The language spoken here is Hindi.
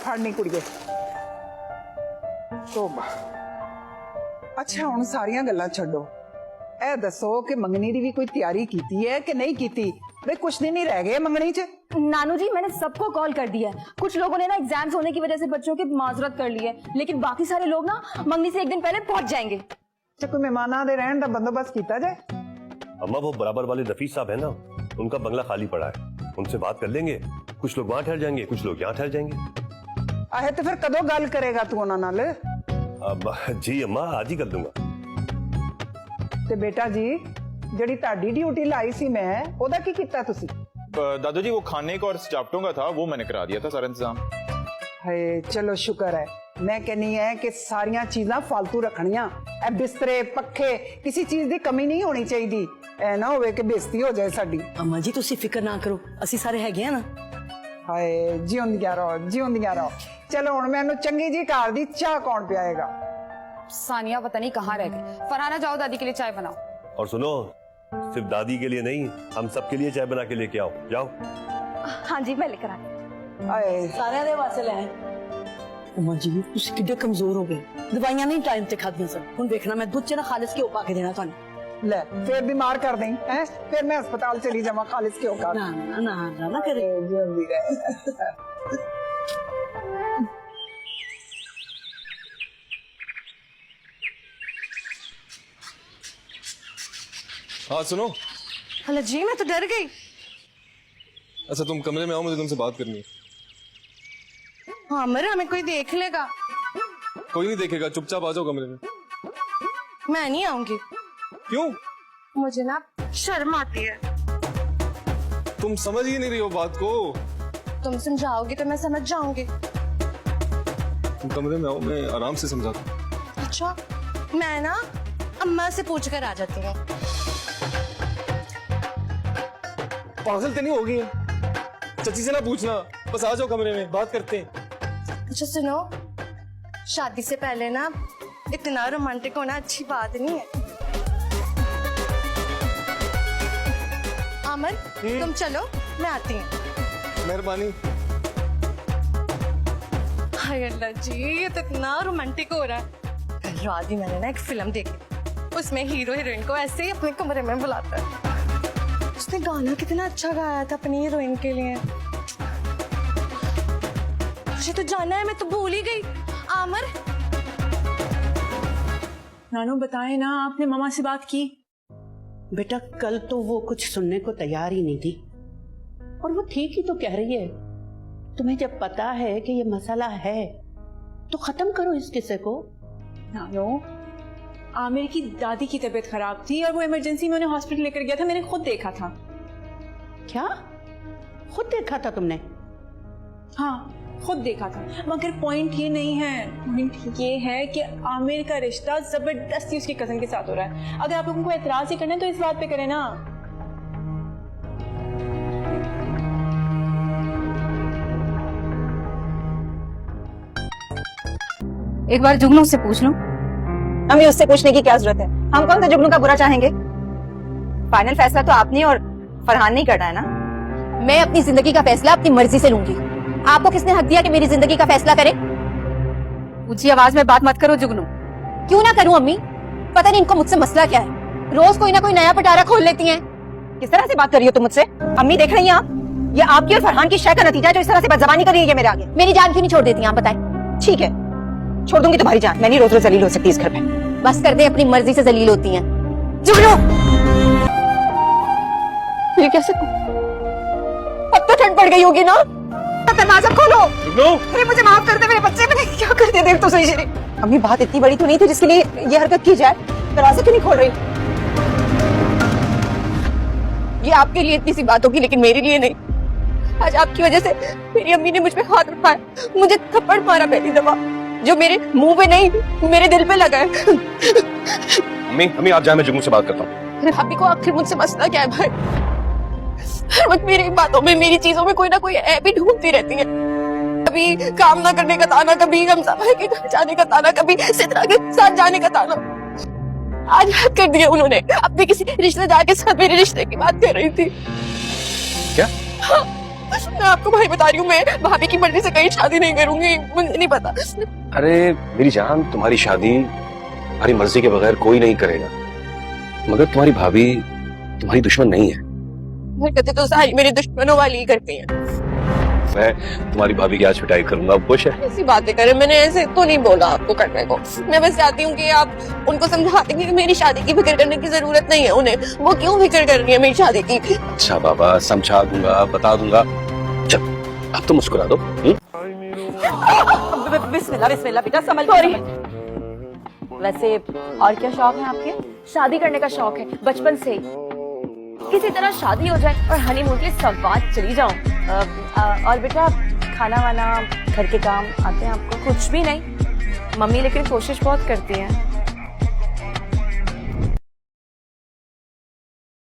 फड़नी कुड़िए तोबा। अच्छा हुण सारियां गल्लां छड्डो, ए दसो कि मंगनी दी भी कोई तैयारी कीती है कि नहीं कीती? भाई कुछ दिन ही रह गए मंगनी च। नानू जी मैंने सबको कॉल कर दिया है। कुछ लोगों ने ना एग्जाम्स होने की वजह से बच्चों की माजरत कर ली है, लेकिन बाकी सारे लोग ना मंगनी से एक दिन पहले पहुंच जाएंगे। अच्छा कोई मेहमाना दे रहन दा बंदोबस्त कीता जाए? अम्मा वो बराबर वाले नफीस साहब है ना, उनका बंगला खाली पड़ा है, उनसे बात कर लेंगे। कुछ लोग वहां ठहर जाएंगे, कुछ लोग यहाँ ठहर जाएंगे। आहे तो फिर कदों गल करेगा तू उन्हां नाल? जी अम्मा आज ही कर दूंगा। ते बेटा जी जड़ी ताड़ी ड्यूटी लाई सी मैं ओदा की कीता तुसी? दादू जी वो खाने का और स्टाफ्टों का था, वो मैंने करा दिया था सारा इंतजाम। हाय चलो शुक्र है। मैं कहनी है कि सारियां चीज़ां फालतू रखनियां, ए बिस्तरे पक्खे किसी चीज की कमी नहीं होनी चाहिए। ऐ ना होवे कि बेइज्जती हो जाए साडी। अम्मा जी तुसी फिक्र ना करो, असी सारे हैगे हैं ना। हाय जिउंदियां रहो जिउंदियां रहो। चलो हुण मैनू चंगी जी घर दी चाह कौन पियाएगा? सानिया पता नहीं कहाँ रह गई। फरहाना जाओ दादी के लिए चाय बनाओ। और सुनो सिर्फ दादी के लिए नहीं, हम सब के लिए चाय बना के लेके आओ। जाओ। हाँ जी मैं लेकर आती। हाय सारे दे वास्ते ले आए। अम्मा जी तुसी किड्डे कमजोर हो गए, दवाइयां नहीं टाइम ते खादियां सन। हुण देखना मैं दुध च ना खालिस घ्यो पा के देना तुहानू। ले फिर बीमार कर दें हैं, फिर मैं अस्पताल चली जावा खालिस क्यों कर? ना ना ना ना ना करे। जिउंदी रहे। हाँ सुनो। हेलो जी मैं तो डर गई। अच्छा तुम कमरे में आओ, मुझे तुमसे बात करनी है। हाँ मर हमें कोई देख लेगा। कोई नहीं देखेगा, चुपचाप आ जाओ कमरे में। मैं नहीं आऊंगी। क्यों? मुझे ना शर्म आती है। तुम समझ ही नहीं रही हो बात को। तुम समझाओगे तो मैं समझ जाऊंगी। तुम कमरे में आओ, मैं आराम से समझाता हूँ। अच्छा मैं ना अम्मा से पूछ कर आ जाती हूँ। पागल तो नहीं होगी? चाची से ना पूछना, बस आ जाओ कमरे में, बात करते हैं। अच्छा सुनो, शादी से पहले ना इतना रोमांटिक होना अच्छी बात नहीं है। आमर तुम चलो मैं आती हूँ। मेहरबानी। हाय अल्लाह जी ये तो इतना रोमांटिक हो रहा है। कल रात ही मैंने ना एक फिल्म देखी, उसमें हीरो हीरोइन को ऐसे ही अपने कमरे में बुलाता है। उसने गाना कितना अच्छा गाया था अपनी हीरोइन के लिए। मुझे तो जाना है, मैं तो भूल ही गई। आमर नानू बताए ना, आपने मामा से बात की? बेटा कल तो वो कुछ सुनने को तैयार ही नहीं थी, और वो ठीक ही तो कह रही है। तुम्हें जब पता है कि ये मसला है तो खत्म करो इस किस्से को। नानो आमिर की दादी की तबीयत खराब थी और वो इमरजेंसी में उन्हें हॉस्पिटल लेकर गया था, मैंने खुद देखा था। क्या? खुद देखा था तुमने? हाँ खुद देखा था, मगर पॉइंट ये नहीं है। पॉइंट ये है कि आमिर का रिश्ता जबरदस्ती उसकी कजन के साथ हो रहा है। अगर आप लोगों को एतराज ही करना है तो इस बात पे करें ना। एक बार जुगनू से पूछ लूं। हमें उससे पूछने की क्या जरूरत है? हम कौन सा जुगनू का बुरा चाहेंगे? फाइनल फैसला तो आपने और फरहान नहीं करना है ना। मैं अपनी जिंदगी का फैसला अपनी मर्जी से लूंगी। आपको किसने हक दिया कि मेरी जिंदगी का फैसला करे? ऊंची आवाज में बात मत करो जुगनू। क्यों ना करूं अम्मी? पता नहीं इनको मुझसे मसला क्या है, रोज कोई ना कोई नया पिटारा खोल लेती हैं। किस तरह से बात कर रही हो तुम मुझसे? अम्मी देख रही हैं आप? ये आपकी और फरहान की शय का नतीजा है जो इस तरह से बदजबानी कर रही है मेरे आगे। मेरी जान क्यों नहीं छोड़ देती आप बताएं? ठीक है छोड़ दूंगी तुम्हारी जान, मैं नहीं रोज रोज जलील हो सकती इस घर पे। बस कर दे, अपनी मर्जी से जलील होती हैं। जुगनू ये कैसे? अब तो ठंड पड़ गई होगी ना? दरवाजा खोलो। अरे मुझे माफ कर दे, मेरे बच्चे मैंने क्या कर दिया देख तो सही से। अम्मी बात इतनी बड़ी तो नहीं थी जिसके लिए ये हरकत की जाए। दरवाजा क्यों नहीं खोल रही? ये आपके लिए इतनी सी बात होगी लेकिन मेरे लिए नहीं। आज आपकी वजह से मेरी अम्मी ने मुझ पे हाथ उठाया, मुझे थप्पड़ मारा पहली दफा, जो मेरे मुंह पे नहीं मेरे दिल पे लगा है। अम्मी आप जाए, मैं जुगनू से बात करता हूँ। भाभी को आखिर मुझसे मसला क्या है भाई? हर वक्त मेरी बातों में मेरी चीजों में कोई ना कोई ऐप ही ढूंढती रहती है। कभी काम ना करने का ताना, कभी हमजा भाई के घर जाने का ताना, कभी सिद्रा के साथ जाने का ताना। आज हद कर दिया उन्होंने, अपने किसी रिश्तेदार के साथ मेरे रिश्ते की बात कर रही थी। क्या? हाँ, मैं आपको भाई बता रही हूँ, मैं भाभी की मर्जी से कहीं शादी नहीं करूंगी, मुझे नहीं पता। अरे मेरी जान, तुम्हारी शादी तुम्हारी मर्जी के बगैर कोई नहीं करेगा, मगर तुम्हारी भाभी तुम्हारी दुश्मन नहीं है। हरकतें तो सारी मेरे दुश्मनों वाली ही करती हैं। मैं तुम्हारी भाभी की आज पिटाई करूंगा, अब खुश है? ऐसी बातें करें, मैंने ऐसे तो नहीं बोला आपको करने को। मैं बस चाहती हूँ कि आप उनको समझा देंगे कि मेरी शादी की फिक्र करने की जरूरत नहीं है उन्हें, वो क्यों फिक्र कर रही है मेरी शादी की। अच्छा बाबा, समझा दूंगा, बता दूंगा। चल अब तो मुस्कुरा दो। बिस्मिल्लाह बिस्मिल्लाह बेटा, समझ। वैसे और क्या शौक है आपके? शादी करने का शौक है बचपन से ही। किसी तरह शादी हो जाए और हनीमून के सवाद चली जाऊं। और बेटा खाना वाना घर के काम आते हैं आपको? कुछ भी नहीं मम्मी, लेकिन कोशिश बहुत करती है।